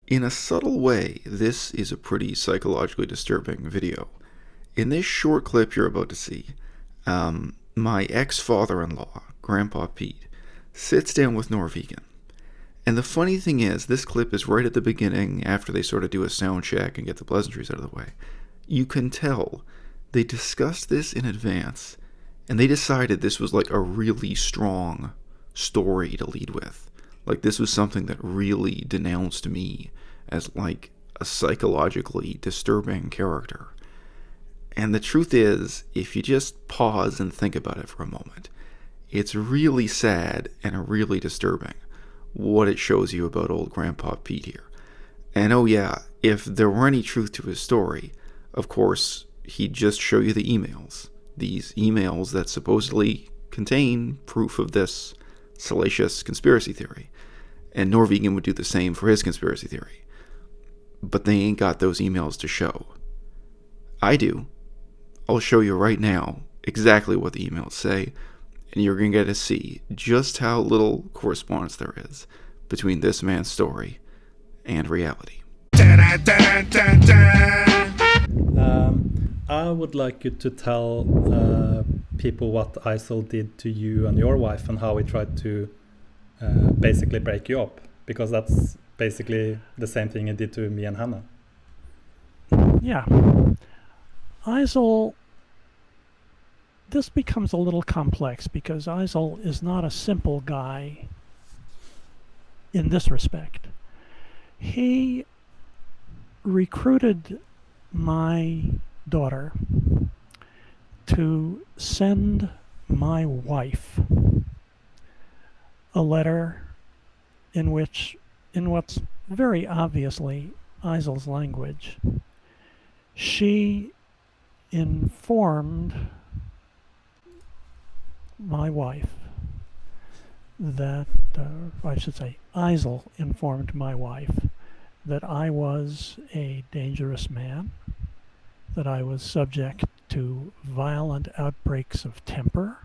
In a subtle way, this is a pretty psychologically disturbing video. In this short clip you're about to see, my ex-father-in-law, Grandpa Pete, sits down with Norvegan. And the funny thing is, this clip is right at the beginning, after they sort of do a sound check and get the pleasantries out of the way. You can tell they discussed this in advance, and they decided this was like a really strong story to lead with. Like, this was something that really denounced me as like a psychologically disturbing character. And the truth is, if you just pause and think about it for a moment, it's really sad and really disturbing what it shows you about old Grandpa Pete here. And oh yeah, if there were any truth to his story, of course, he'd just show you the emails. These emails that supposedly contain proof of this salacious conspiracy theory. And Norvegan would do the same for his conspiracy theory. But they ain't got those emails to show. I do. I'll show you right now exactly what the emails say, and you're going to get to see just how little correspondence there is between this man's story and reality. I would like you to tell people what Eisel did to you and your wife and how he tried to basically break you up, because that's basically the same thing he did to me and Hannah. Yeah. Eisel, this becomes a little complex because Eisel is not a simple guy in this respect. He recruited my daughter to send my wife a letter in what's very obviously Eisel's language, she informed my wife that, I should say, Eisel informed my wife that I was a dangerous man, that I was subject to violent outbreaks of temper,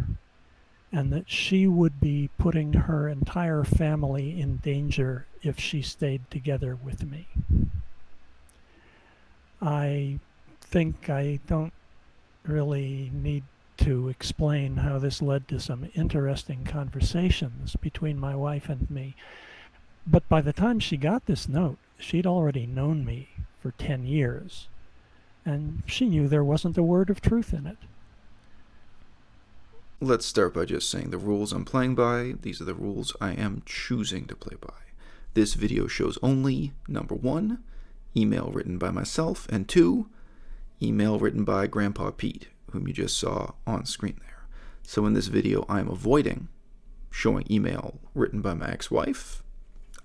and that she would be putting her entire family in danger if she stayed together with me. I think I don't really need to explain how this led to some interesting conversations between my wife and me. But by the time she got this note, she'd already known me for 10 years, and she knew there wasn't a word of truth in it. Let's start by just saying the rules I'm playing by. These are the rules I am choosing to play by. This video shows only, number 1, email written by myself, and 2, email written by Grandpa Pete, whom you just saw on screen there. So in this video, I'm avoiding showing email written by my ex-wife.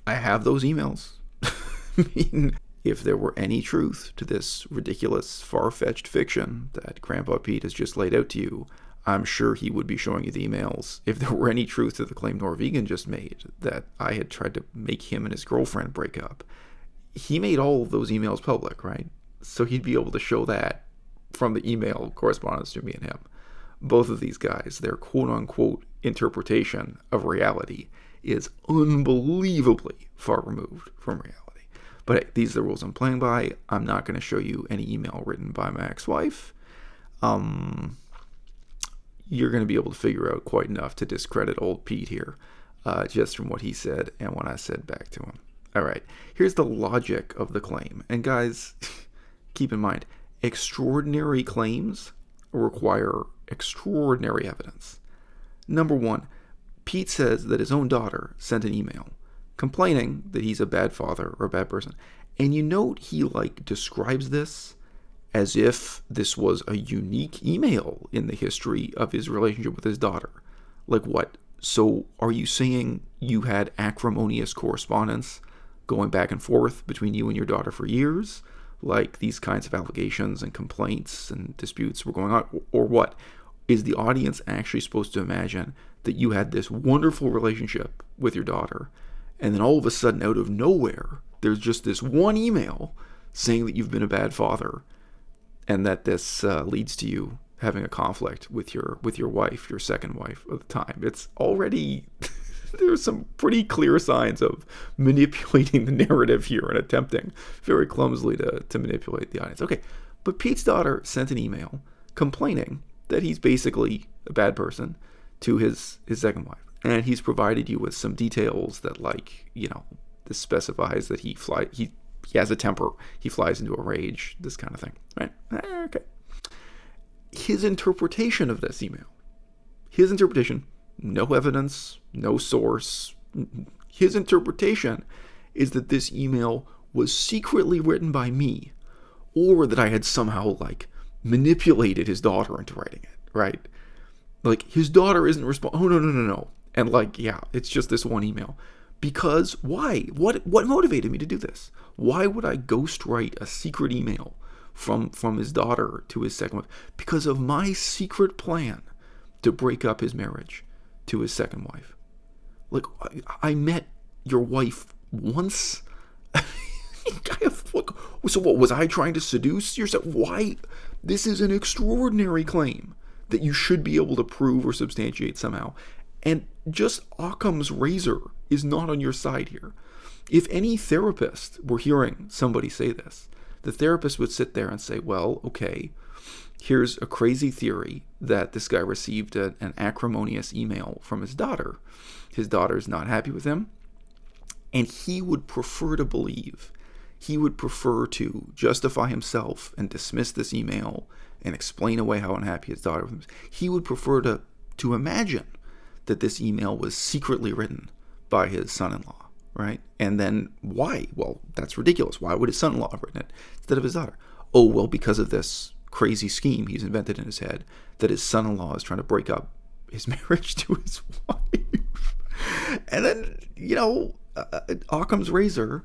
I have those emails. I mean, if there were any truth to this ridiculous, far-fetched fiction that Grandpa Pete has just laid out to you, I'm sure he would be showing you the emails. If there were any truth to the claim Norvegan just made, that I had tried to make him and his girlfriend break up, he made all of those emails public, right? So he'd be able to show that from the email correspondence to me and him. Both of these guys, their quote-unquote interpretation of reality is unbelievably far removed from reality. But hey, these are the rules I'm playing by. I'm not going to show you any email written by my ex-wife. You're going to be able to figure out quite enough to discredit old Pete here, just from what he said and what I said back to him. All right, here's the logic of the claim. And guys, keep in mind, extraordinary claims require extraordinary evidence. Number 1, Pete says that his own daughter sent an email complaining that he's a bad father or a bad person. And you note he describes this as if this was a unique email in the history of his relationship with his daughter. Like what? So are you saying you had acrimonious correspondence going back and forth between you and your daughter for years? Like these kinds of allegations and complaints and disputes were going on? Or what? Is the audience actually supposed to imagine that you had this wonderful relationship with your daughter, and then all of a sudden, out of nowhere, there's just this one email saying that you've been a bad father, and that this leads to you having a conflict with your wife, your second wife at the time? It's already there's some pretty clear signs of manipulating the narrative here and attempting very clumsily to manipulate the audience. Okay, but Pete's daughter sent an email complaining that he's basically a bad person to his second wife. And he's provided you with some details that, like, this specifies that he has a temper, he flies into a rage, this kind of thing, right? Okay. His interpretation of this email, no evidence, no source. His interpretation is that this email was secretly written by me, or that I had somehow, like, manipulated his daughter into writing it, right? Like, his daughter isn't responding. Oh, no. And, like, yeah, it's just this one email. Because why? What motivated me to do this? Why would I ghostwrite a secret email from his daughter to his second wife? Because of my secret plan to break up his marriage to his second wife. Like, I met your wife once. So what, was I trying to seduce yourself? Why? This is an extraordinary claim that you should be able to prove or substantiate somehow. And just Occam's razor is not on your side here. If any therapist were hearing somebody say this, the therapist would sit there and say, well, okay, here's a crazy theory that this guy received an acrimonious email from his daughter. His daughter's not happy with him. And he would prefer to believe, he would prefer to justify himself and dismiss this email and explain away how unhappy his daughter was. He would prefer to imagine that this email was secretly written by his son-in-law, right? And then why? Well, that's ridiculous. Why would his son-in-law have written it instead of his daughter? Oh, well, because of this crazy scheme he's invented in his head that his son-in-law is trying to break up his marriage to his wife. And then, Occam's razor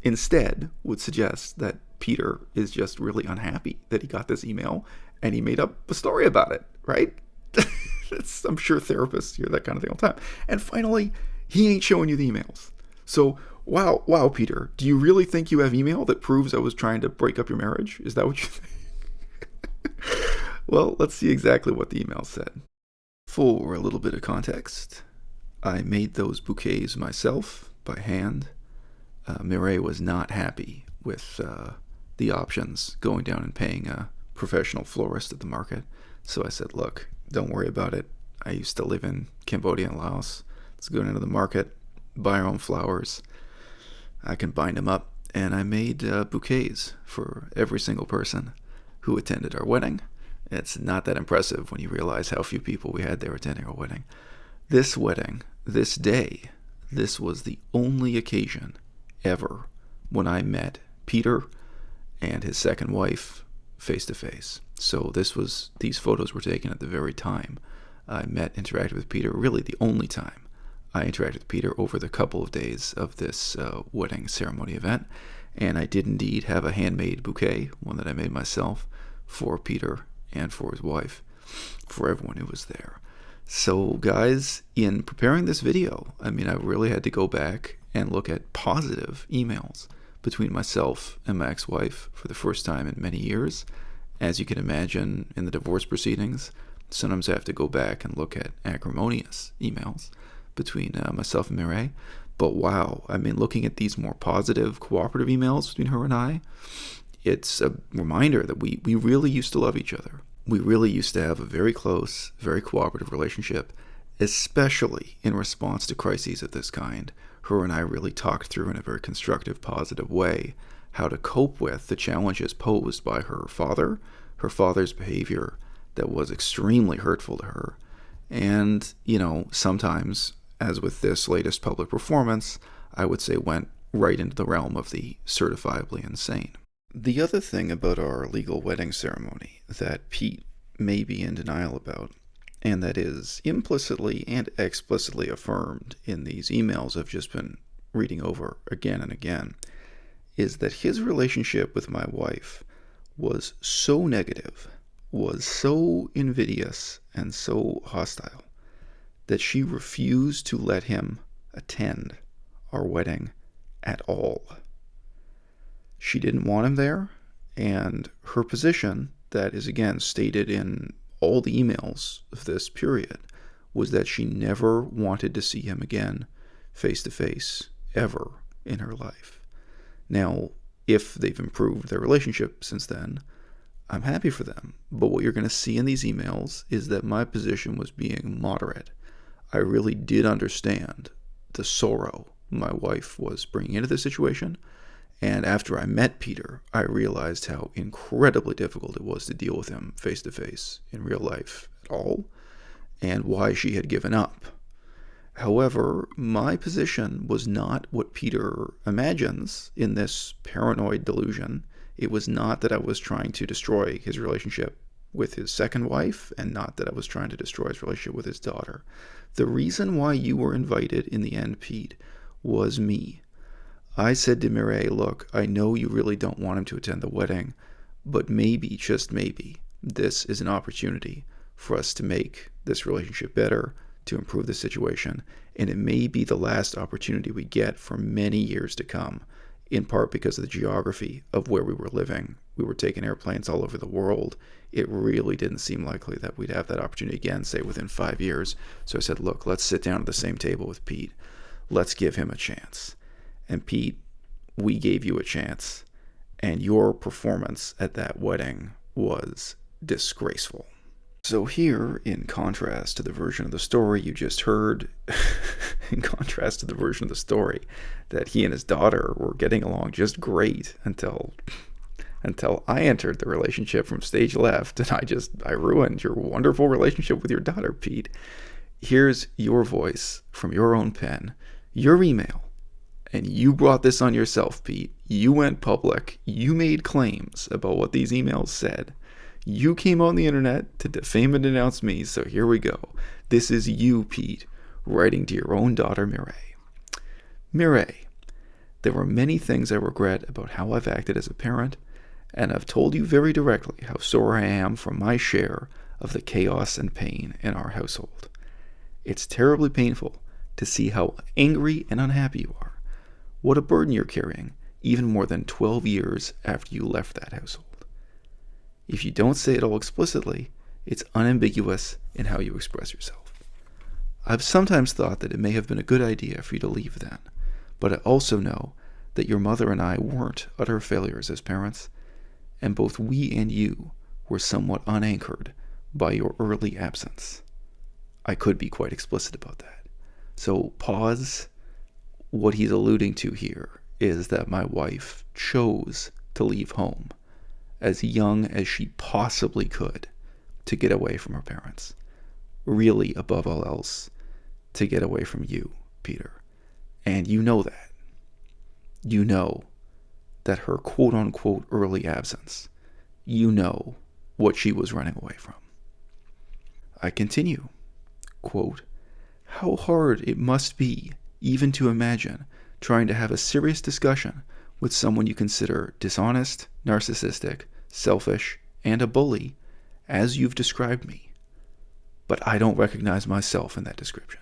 instead would suggest that Peter is just really unhappy that he got this email and he made up a story about it, right? I'm sure therapists hear that kind of thing all the time. And finally, he ain't showing you the emails. So, wow, Peter, do you really think you have email that proves I was trying to break up your marriage? Is that what you think? Well, let's see exactly what the email said. For a little bit of context, I made those bouquets myself by hand. Mireille was not happy with the options going down and paying a professional florist at the market. So I said, look, don't worry about it. I used to live in Cambodia and Laos. Let's go into the market, buy our own flowers. I can bind them up. And I made bouquets for every single person who attended our wedding. It's not that impressive when you realize how few people we had there attending our wedding. This wedding, this day, this was the only occasion ever when I met Peter and his second wife face to face. So these photos were taken at the very time I interacted with Peter, really the only time I interacted with Peter over the couple of days of this wedding ceremony event. And I did indeed have a handmade bouquet, one that I made myself, for Peter and for his wife, for everyone who was there. So guys, in preparing this video, I really had to go back and look at positive emails between myself and my ex-wife for the first time in many years. As you can imagine, in the divorce proceedings, sometimes I have to go back and look at acrimonious emails between myself and Mireille. But wow, looking at these more positive, cooperative emails between her and I, it's a reminder that we really used to love each other. We really used to have a very close, very cooperative relationship, especially in response to crises of this kind. Her and I really talked through in a very constructive, positive way how to cope with the challenges posed by her father's behavior that was extremely hurtful to her. And, sometimes, as with this latest public performance, I would say went right into the realm of the certifiably insane. The other thing about our legal wedding ceremony that Pete may be in denial about, and that is implicitly and explicitly affirmed in these emails I've just been reading over again and again, is that his relationship with my wife was so negative, was so invidious, and so hostile that she refused to let him attend our wedding at all. She didn't want him there, and her position, that is again stated in all the emails of this period, was that she never wanted to see him again, face to face, ever in her life. Now, if they've improved their relationship since then, I'm happy for them. But what you're going to see in these emails is that my position was being moderate. I really did understand the sorrow my wife was bringing into the situation. And after I met Peter, I realized how incredibly difficult it was to deal with him face to face in real life at all, and why she had given up. However, my position was not what Peter imagines in this paranoid delusion. It was not that I was trying to destroy his relationship with his second wife, and not that I was trying to destroy his relationship with his daughter. The reason why you were invited in the end, Pete, was me. I said to Mireille, look, I know you really don't want him to attend the wedding, but maybe, just maybe, this is an opportunity for us to make this relationship better, to improve the situation, and it may be the last opportunity we get for many years to come, in part because of the geography of where we were living. We were taking airplanes all over the world. It really didn't seem likely that we'd have that opportunity again, say within 5 years. So I said, look, let's sit down at the same table with Pete. Let's give him a chance. And Pete, we gave you a chance, and your performance at that wedding was disgraceful. So here, in contrast to the version of the story you just heard, in contrast to the version of the story that he and his daughter were getting along just great until I entered the relationship from stage left, and I ruined your wonderful relationship with your daughter, Pete. Here's your voice from your own pen, your email. And you brought this on yourself, Pete. You went public. You made claims about what these emails said. You came on the internet to defame and denounce me, so here we go. This is you, Pete, writing to your own daughter, Mireille. Mireille, there were many things I regret about how I've acted as a parent, and I've told you very directly how sorry I am for my share of the chaos and pain in our household. It's terribly painful to see how angry and unhappy you are. What a burden you're carrying, even more than 12 years after you left that household. If you don't say it all explicitly, it's unambiguous in how you express yourself. I've sometimes thought that it may have been a good idea for you to leave then, but I also know that your mother and I weren't utter failures as parents, and both we and you were somewhat unanchored by your early absence. I could be quite explicit about that. So pause. What he's alluding to here is that my wife chose to leave home as young as she possibly could to get away from her parents. Really, above all else, to get away from you, Peter. And you know that. You know that her quote-unquote early absence, you know what she was running away from. I continue, quote, how hard it must be even to imagine trying to have a serious discussion with someone you consider dishonest, narcissistic, selfish, and a bully, as you've described me. But I don't recognize myself in that description.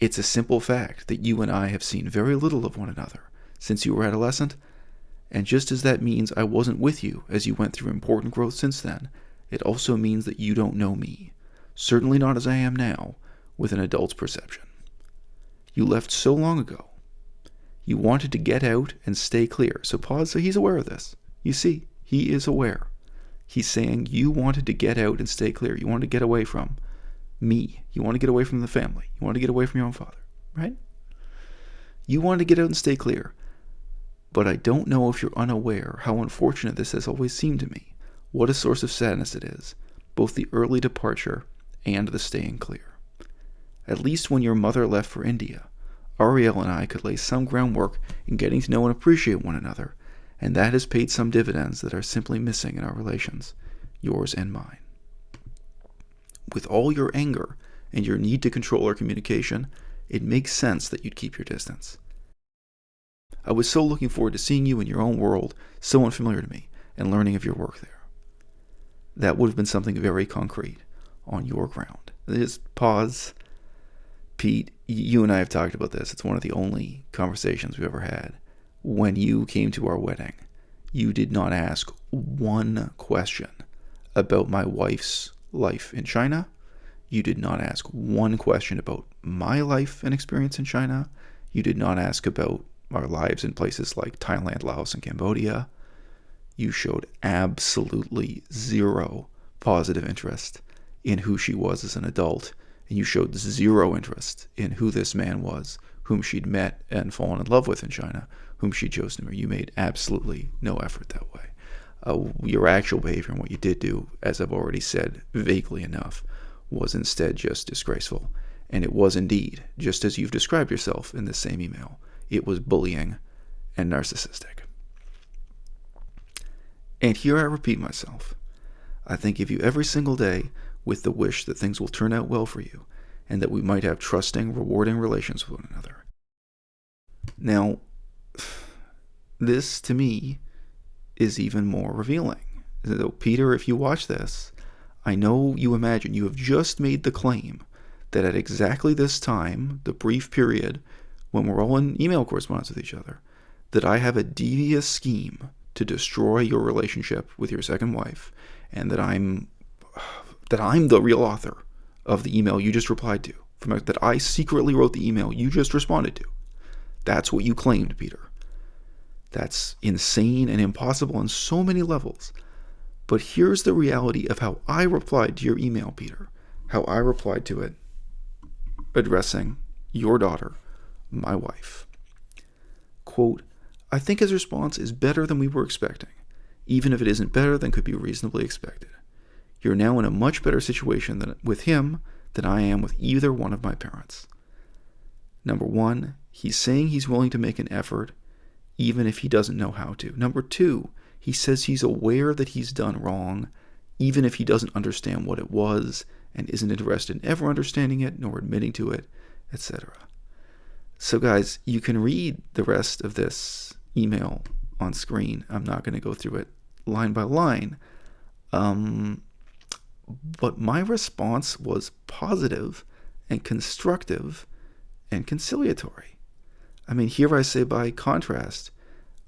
It's a simple fact that you and I have seen very little of one another since you were adolescent, and just as that means I wasn't with you as you went through important growth since then, it also means that you don't know me, certainly not as I am now, with an adult's perception. You left so long ago. You wanted to get out and stay clear. So pause, so he's aware of this. You see, he is aware. He's saying you wanted to get out and stay clear. You wanted to get away from me. You want to get away from the family. You want to get away from your own father, right? You wanted to get out and stay clear. But I don't know if you're unaware how unfortunate this has always seemed to me. What a source of sadness it is, both the early departure and the staying clear. At least when your mother left for India, Ariel and I could lay some groundwork in getting to know and appreciate one another, and that has paid some dividends that are simply missing in our relations, yours and mine. With all your anger and your need to control our communication, it makes sense that you'd keep your distance. I was so looking forward to seeing you in your own world, so unfamiliar to me, and learning of your work there. That would have been something very concrete on your ground. Just pause. Pete, you and I have talked about this. It's one of the only conversations we've ever had. When you came to our wedding, you did not ask one question about my wife's life in China. You did not ask one question about my life and experience in China. You did not ask about our lives in places like Thailand, Laos, and Cambodia. You showed absolutely zero positive interest in who she was as an adult, and you showed zero interest in who this man was, whom she'd met and fallen in love with in China, whom she chose to marry. You made absolutely no effort that way. Your actual behavior and what you did do, as I've already said vaguely enough, was instead just disgraceful. And it was indeed, just as you've described yourself in this same email, it was bullying and narcissistic. And here I repeat myself. I think of you every single day with the wish that things will turn out well for you and that we might have trusting, rewarding relations with one another. Now, this to me is even more revealing. So, Peter, if you watch this, I know you imagine you have just made the claim that at exactly this time, the brief period when we're all in email correspondence with each other, that I have a devious scheme to destroy your relationship with your second wife, and that I'm the real author of the email you just replied to, that I secretly wrote the email you just responded to. That's what you claimed, Peter. That's insane and impossible on so many levels. But here's the reality of how I replied to your email, Peter. How I replied to it, addressing your daughter, my wife. Quote, I think his response is better than we were expecting, even if it isn't better than could be reasonably expected. You're now in a much better situation with him than I am with either one of my parents. Number one, he's saying he's willing to make an effort, even if he doesn't know how to. Number two, he says he's aware that he's done wrong, even if he doesn't understand what it was and isn't interested in ever understanding it nor admitting to it, etc. So guys, you can read the rest of this email on screen. I'm not going to go through it line by line. But my response was positive and constructive and conciliatory. I mean, here I say by contrast,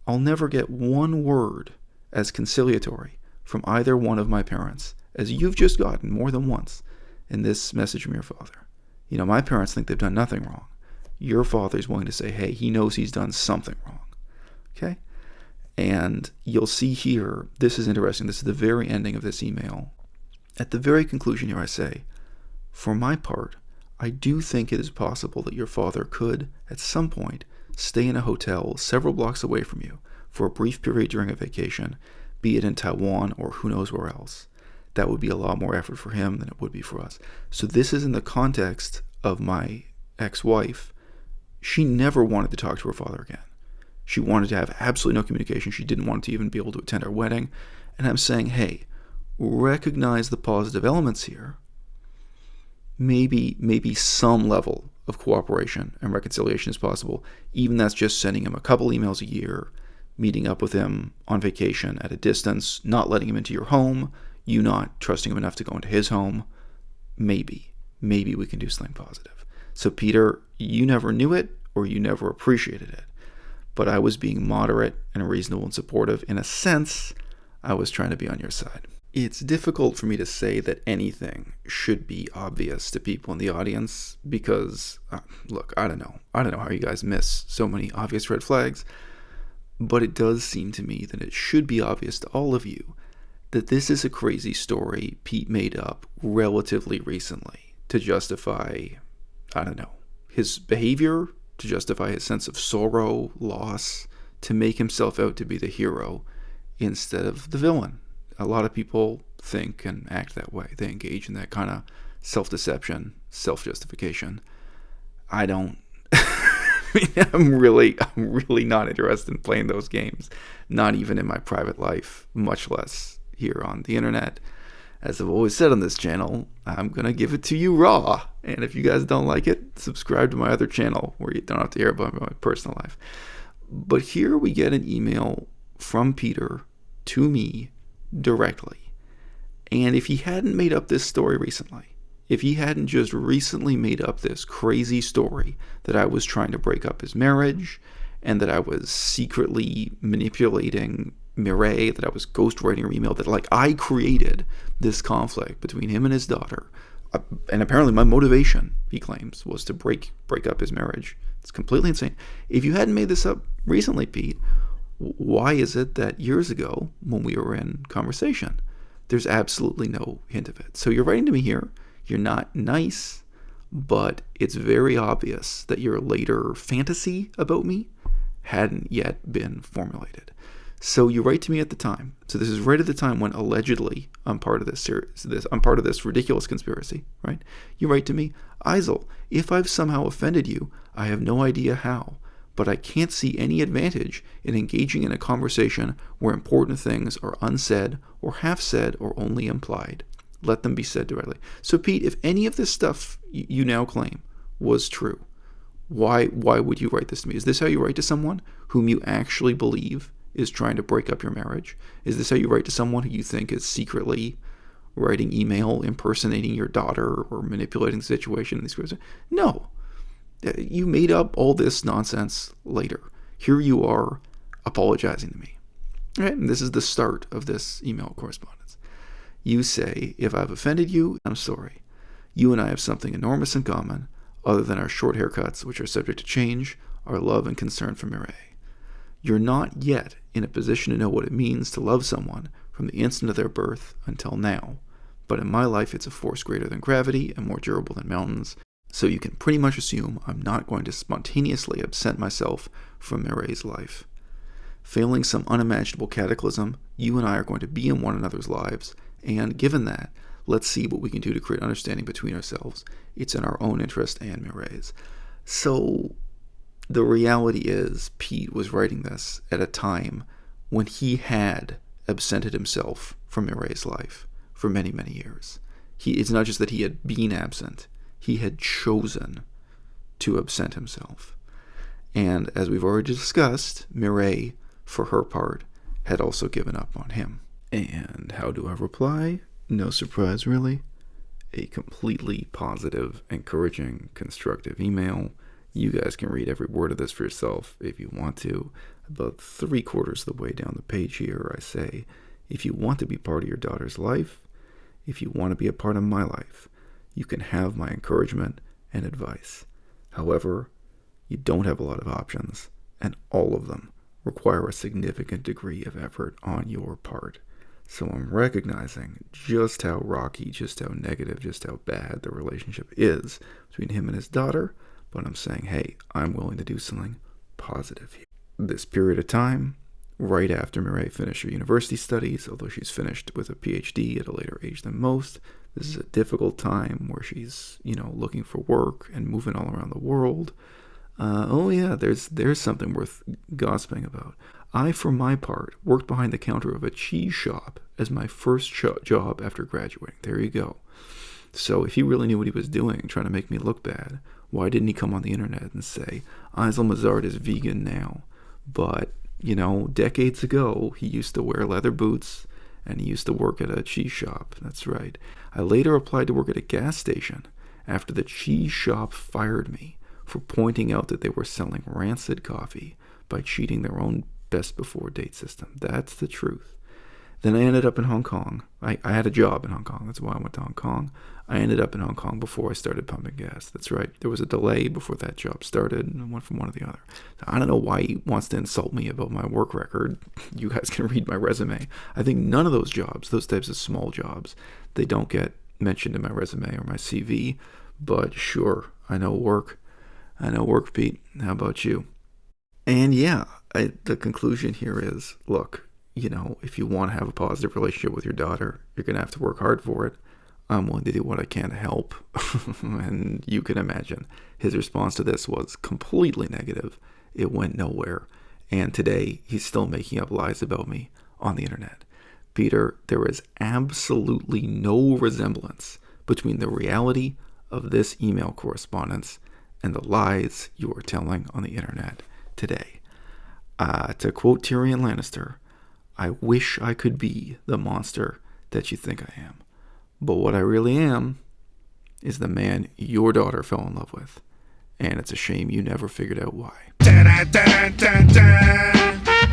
I'll never get one word as conciliatory from either one of my parents, as you've just gotten more than once in this message from your father. You know, my parents think they've done nothing wrong. Your father's willing to say, hey, he knows he's done something wrong. Okay? And you'll see here, this is interesting. This is the very ending of this email. At the very conclusion here I say, for my part, I do think it is possible that your father could, at some point, stay in a hotel several blocks away from you for a brief period during a vacation, be it in Taiwan or who knows where else. That would be a lot more effort for him than it would be for us. So this is in the context of my ex-wife. She never wanted to talk to her father again. She wanted to have absolutely no communication. She didn't want to even be able to attend our wedding. And I'm saying, hey, recognize the positive elements here. Maybe some level of cooperation and reconciliation is possible. Even that's just sending him a couple emails a year, meeting up with him on vacation at a distance, not letting him into your home, you not trusting him enough to go into his home. Maybe we can do something positive. So Peter, you never knew it or you never appreciated it. But I was being moderate and reasonable and supportive. In a sense, I was trying to be on your side. It's difficult for me to say that anything should be obvious to people in the audience because, look, I don't know how you guys miss so many obvious red flags, but it does seem to me that it should be obvious to all of you that this is a crazy story Pete made up relatively recently to justify, his behavior, to justify his sense of sorrow, loss, to make himself out to be the hero instead of the villain. A lot of people think and act that way. They engage in that kind of self-deception, self-justification. I don't. I'm really not interested in playing those games. Not even in my private life, much less here on the internet. As I've always said on this channel, I'm going to give it to you raw. And if you guys don't like it, subscribe to my other channel where you don't have to hear about my personal life. But here we get an email from Peter to me directly. And if he hadn't made up this story recently, if he hadn't just recently made up this crazy story that I was trying to break up his marriage and that I was secretly manipulating Mireille, that I was ghostwriting her email, that I created this conflict between him and his daughter, and apparently my motivation, he claims, was to break up his marriage. It's completely insane. If you hadn't made this up recently, Pete, why is it that years ago, when we were in conversation, there's absolutely no hint of it? So you're writing to me here. You're not nice, but it's very obvious that your later fantasy about me hadn't yet been formulated. So you write to me at the time. So this is right at the time when allegedly I'm part of I'm part of this ridiculous conspiracy, right? You write to me, Eisel, if I've somehow offended you, I have no idea how, but I can't see any advantage in engaging in a conversation where important things are unsaid or half said or only implied. Let them be said directly. So Pete, if any of this stuff you now claim was true, why would you write this to me? Is this how you write to someone whom you actually believe is trying to break up your marriage? Is this how you write to someone who you think is secretly writing email, impersonating your daughter, or manipulating the situation in these ways? No. You made up all this nonsense later. Here you are apologizing to me. All right? And this is the start of this email correspondence. You say, if I've offended you, I'm sorry. You and I have something enormous in common, other than our short haircuts, which are subject to change, our love and concern for Mireille. You're not yet in a position to know what it means to love someone from the instant of their birth until now, but in my life it's a force greater than gravity and more durable than mountains, so you can pretty much assume I'm not going to spontaneously absent myself from Mireille's life. Failing some unimaginable cataclysm, you and I are going to be in one another's lives, and given that, let's see what we can do to create understanding between ourselves. It's in our own interest and Mireille's. So the reality is, Pete was writing this at a time when he had absented himself from Mireille's life for many, many years. It's not just that he had been absent, he had chosen to absent himself. And as we've already discussed, Mireille, for her part, had also given up on him. And how do I reply? No surprise, really. A completely positive, encouraging, constructive email. You guys can read every word of this for yourself if you want to. About 3/4 of the way down the page here, I say, if you want to be part of your daughter's life, if you want to be a part of my life, you can have my encouragement and advice. However, you don't have a lot of options, and all of them require a significant degree of effort on your part. So I'm recognizing just how rocky, just how negative, just how bad the relationship is between him and his daughter, but I'm saying, hey, I'm willing to do something positive here. This period of time, right after Mireille finished her university studies, although she's finished with a PhD at a later age than most, this is a difficult time where she's, looking for work and moving all around the world. There's something worth gossiping about. I, for my part, worked behind the counter of a cheese shop as my first job after graduating. There you go. So if he really knew what he was doing, trying to make me look bad, why didn't he come on the internet and say, Eisel Mazard is vegan now? But, decades ago, he used to wear leather boots and he used to work at a cheese shop. That's right. I later applied to work at a gas station after the cheese shop fired me for pointing out that they were selling rancid coffee by cheating their own best before date system. That's the truth. Then I ended up in Hong Kong. I had a job in Hong Kong. That's why I went to Hong Kong. I ended up in Hong Kong before I started pumping gas. That's right. There was a delay before that job started, and I went from one to the other. I don't know why he wants to insult me about my work record. You guys can read my resume. I think none of those jobs, those types of small jobs, they don't get mentioned in my resume or my CV. But sure, I know work. I know work, Pete. How about you? And yeah, the conclusion here is, look, if you want to have a positive relationship with your daughter, you're going to have to work hard for it. I'm willing to do what I can to help. And you can imagine his response to this was completely negative. It went nowhere. And today he's still making up lies about me on the internet. Peter, there is absolutely no resemblance between the reality of this email correspondence and the lies you are telling on the internet today. To quote Tyrion Lannister, I wish I could be the monster that you think I am. But what I really am is the man your daughter fell in love with. And it's a shame you never figured out why.